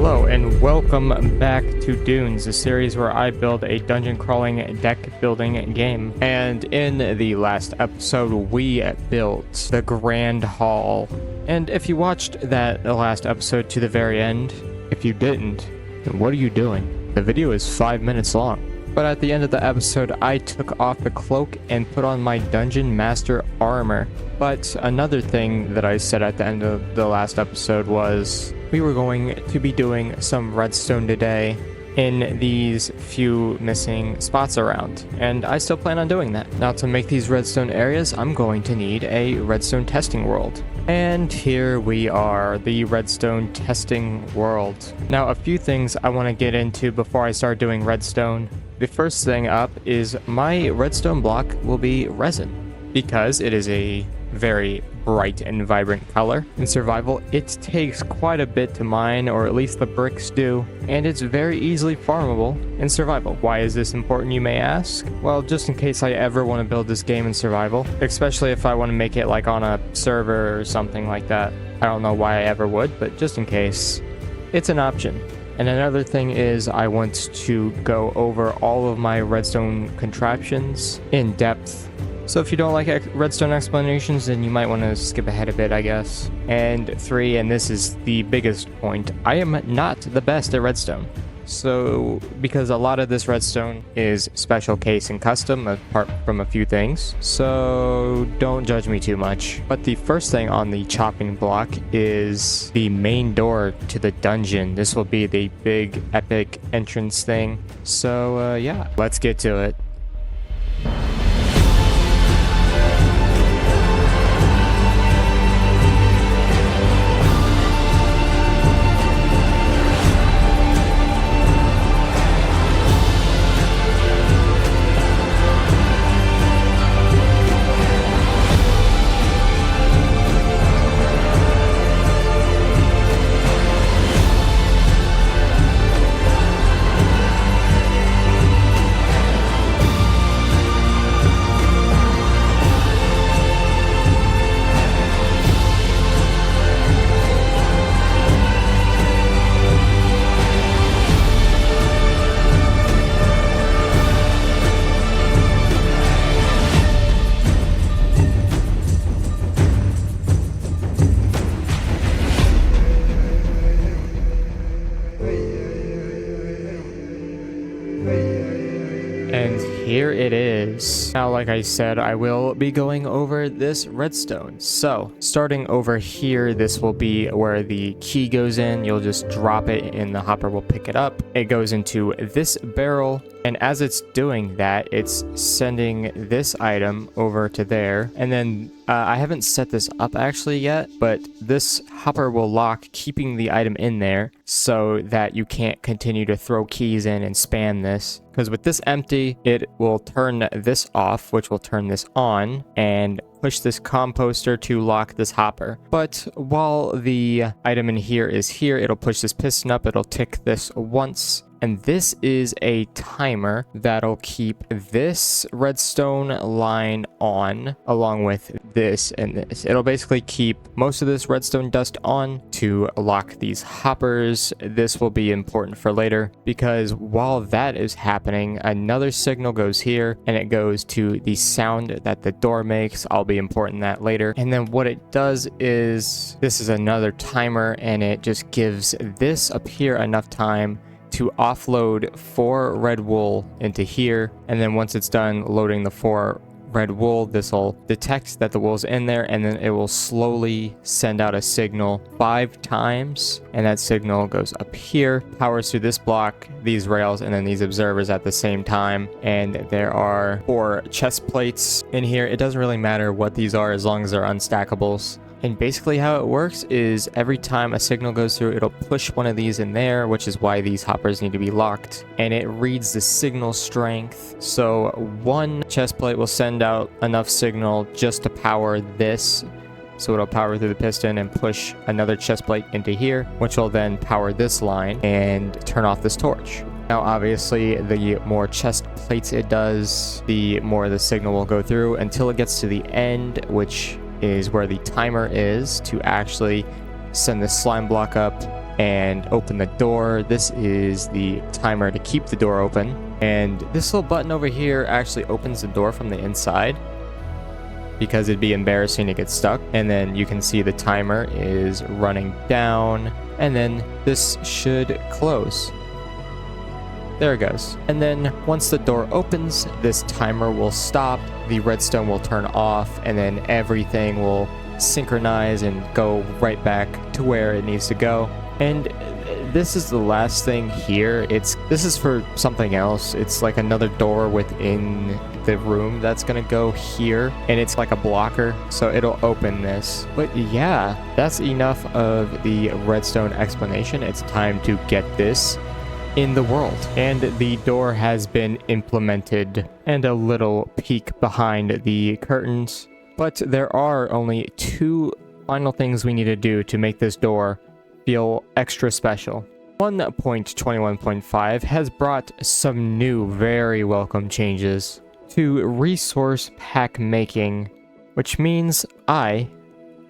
Hello and welcome back to Dunes, a series where I build a dungeon crawling deck building game. And in the last episode we built the Grand Hall. And if you watched that last episode to the very end, if you didn't, then what are you doing? The video is 5 minutes long. But at the end of the episode, I took off the cloak and put on my Dungeon Master armor. But another thing that I said at the end of the last episode was we were going to be doing some redstone today in these few missing spots around. And I still plan on doing that. Now, to make these redstone areas, I'm going to need a redstone testing world. And here we are, the redstone testing world. Now, a few things I want to get into before I start doing redstone. The first thing up is my redstone block will be resin because it is a very bright and vibrant color. In survival, it takes quite a bit to mine, or at least the bricks do, and it's very easily farmable in survival. Why is this important, you may ask? Well, just in case I ever want to build this game in survival, especially if I want to make it like on a server or something like that. I don't know why I ever would, but just in case, it's an option. And another thing is I want to go over all of my redstone contraptions in depth. So if you don't like redstone explanations, then you might want to skip ahead a bit, I guess. And 3, and this is the biggest point, I am not the best at redstone. So, because a lot of this redstone is special case and custom, apart from a few things, so don't judge me too much. But the first thing on the chopping block is the main door to the dungeon. This will be the big epic entrance thing. So yeah, let's get to it. And here it is. Now, like I said, I will be going over this redstone. So, starting over here, this will be where the key goes in. You'll just drop it and the hopper will pick it up. It goes into this barrel. And as it's doing that, it's sending this item over to there. And then I haven't set this up actually yet, but this hopper will lock, keeping the item in there so that you can't continue to throw keys in and spam this. Because with this empty, it will turn this off, which will turn this on, and push this composter to lock this hopper. But while the item in here is here, it'll push this piston up, it'll tick this once. And this is a timer that'll keep this redstone line on along with this and this. It'll basically keep most of this redstone dust on to lock these hoppers. This will be important for later because while that is happening, another signal goes here and it goes to the sound that the door makes. I'll be important that later. And then what it does is this is another timer and it just gives this up here enough time to offload 4 red wool into here, and then once it's done loading the 4 red wool, this will detect that the wool's in there, and then it will slowly send out a signal 5 times, and that signal goes up here, powers through this block, these rails, and then these observers at the same time. And there are 4 chest plates in here. It doesn't really matter what these are as long as they're unstackables. And basically how it works is every time a signal goes through, it'll push one of these in there, which is why these hoppers need to be locked. And it reads the signal strength. So one chest plate will send out enough signal just to power this. So it'll power through the piston and push another chest plate into here, which will then power this line and turn off this torch. Now, obviously, the more chest plates it does, the more the signal will go through until it gets to the end, which is where the timer is to actually send the slime block up and open the door. This is the timer to keep the door open. And this little button over here actually opens the door from the inside, because it'd be embarrassing to get stuck. And then you can see the timer is running down, and then this should close. There it goes. And then once the door opens, this timer will stop, the redstone will turn off, and then everything will synchronize and go right back to where it needs to go. And this is the last thing here. This is for something else. It's like another door within the room that's gonna go here, and it's like a blocker, so it'll open this. But yeah, that's enough of the redstone explanation. It's time to get this in the world. And the door has been implemented, and a little peek behind the curtains. But there are only 2 final things we need to do to make this door feel extra special. 1.21.5 has brought some new, very welcome changes to resource pack making, which means I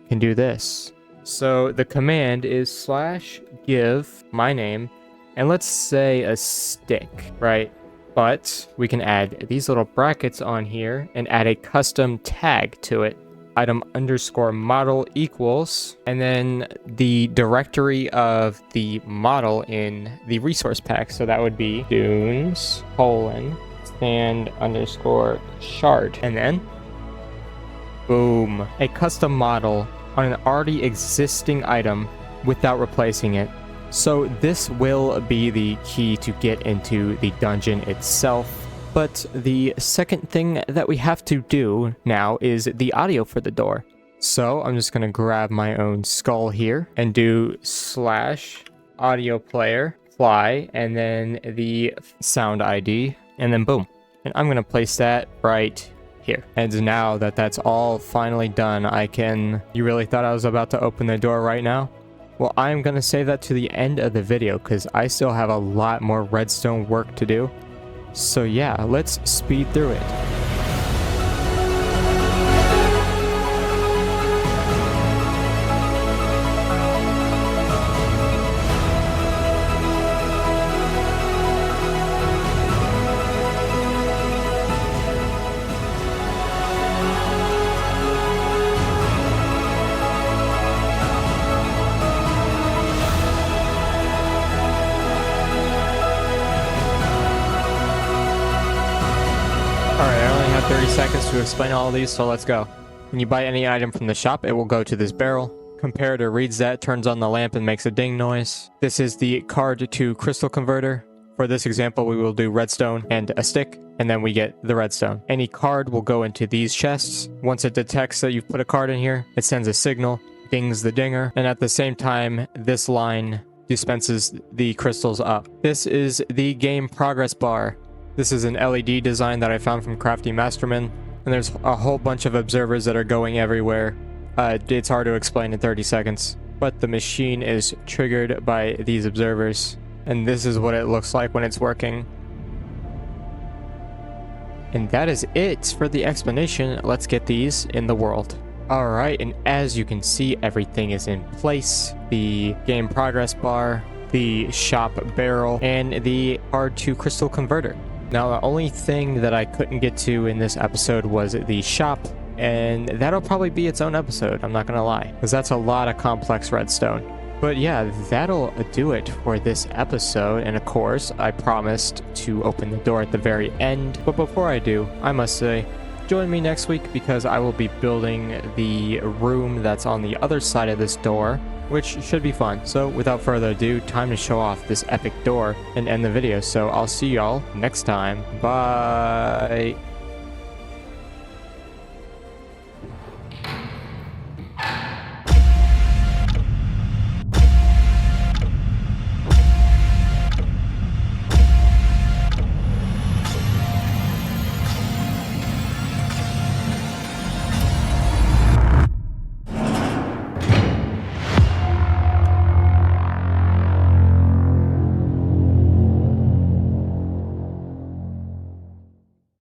can do this. So the command is /give my name, and let's say a stick, right? But we can add these little brackets on here and add a custom tag to it. Item_model equals, and then the directory of the model in the resource pack. So that would be DUNES : stand_shard. And then boom, a custom model on an already existing item without replacing it. So this will be the key to get into the dungeon itself. But the second thing that we have to do now is the audio for the door. So I'm just going to grab my own skull here and do /audio player fly, and then the sound ID, and then boom. And I'm going to place that right here. And now that that's all finally done, You really thought I was about to open the door right now? Well, I'm going to save that to the end of the video because I still have a lot more redstone work to do. So yeah, let's speed through it. Alright, I only have 30 seconds to explain all of these, so let's go. When you buy any item from the shop, it will go to this barrel. Comparator reads that, turns on the lamp, and makes a ding noise. This is the card to crystal converter. For this example, we will do redstone and a stick, and then we get the redstone. Any card will go into these chests. Once it detects that you've put a card in here, it sends a signal, dings the dinger, and at the same time, this line dispenses the crystals up. This is the game progress bar. This is an LED design that I found from Crafty Masterman, and there's a whole bunch of observers that are going everywhere. It's hard to explain in 30 seconds, but the machine is triggered by these observers, and this is what it looks like when it's working. And that is it for the explanation. Let's get these in the world. Alright, and as you can see, everything is in place. The game progress bar, the shop barrel, and the R2 crystal converter. Now, the only thing that I couldn't get to in this episode was the shop, and that'll probably be its own episode, I'm not gonna lie, because that's a lot of complex redstone. But yeah, that'll do it for this episode, and of course, I promised to open the door at the very end, but before I do, I must say, join me next week because I will be building the room that's on the other side of this door, which should be fun. So without further ado, time to show off this epic door and end the video. So I'll see y'all next time. Bye.